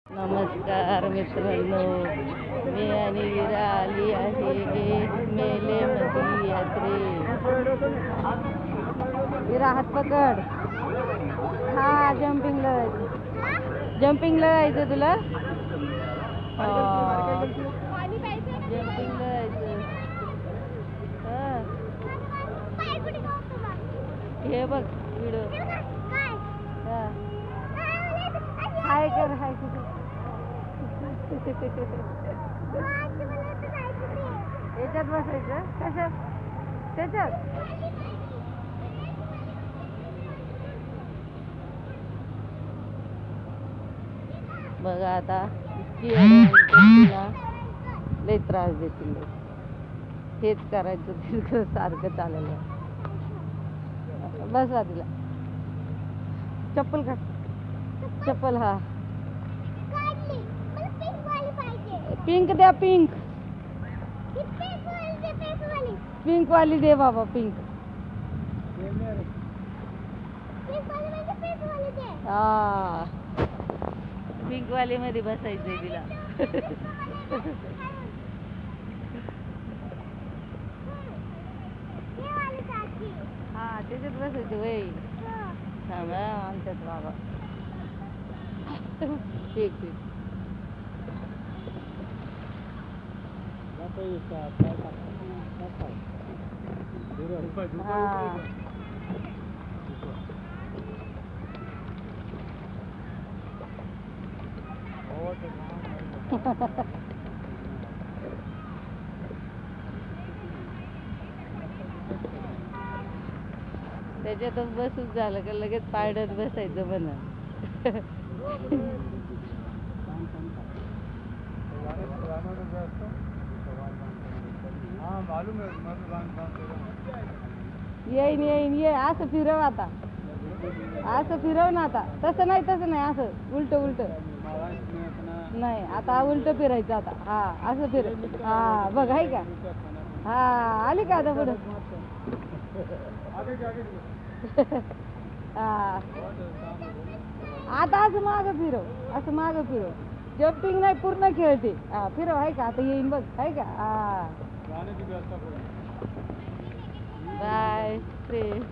नमस्कार मित्रांनो, मी आणि विरा आली आहे मेलेमध्ये यात्रेत. विरा हात पकड. हा जम्पिंगला जायचं, जम्पिंगला जायचं तुला. जम्पिंगला जायचं. हे बघ व्हिडिओ. हाय कर, हाय कर. याच्यात बसायचं. कशात? त्याच्यात. बघा आता लय त्रास देतील. हेच करायचं तिथं सारखं चाललं. बसवा तिला. चप्पल काढ. चप्पल. हा पिंक द्या. पिंक पिंक वाली दे बाबा. पिंक. हा पिंक वाली मध्ये बसायचंय तिला. हा त्याच्यात बसायचं वय. थांबा आमच्यात बाबा. ठीक ठीक. त्याच्यातच बसूच झालं का लगेच पायडत बसायचं म्हणा. येईन येईन ये. असं फिरव आता. असं फिरव ना आता. तसं नाही, तसं नाही. असं उलट उलट नाही. आता उलट फिरायचं आता. हा असं फिर. हा बघ आहे का. हा आली का आता पुढं. हा आता असं मागं फिरव. असं मागं फिरव. जम्पिंग नाही, पूर्ण खेळते. हा फिरव. आहे का आता. येईन बघ. आहे का. हा बाय फ्रेंड.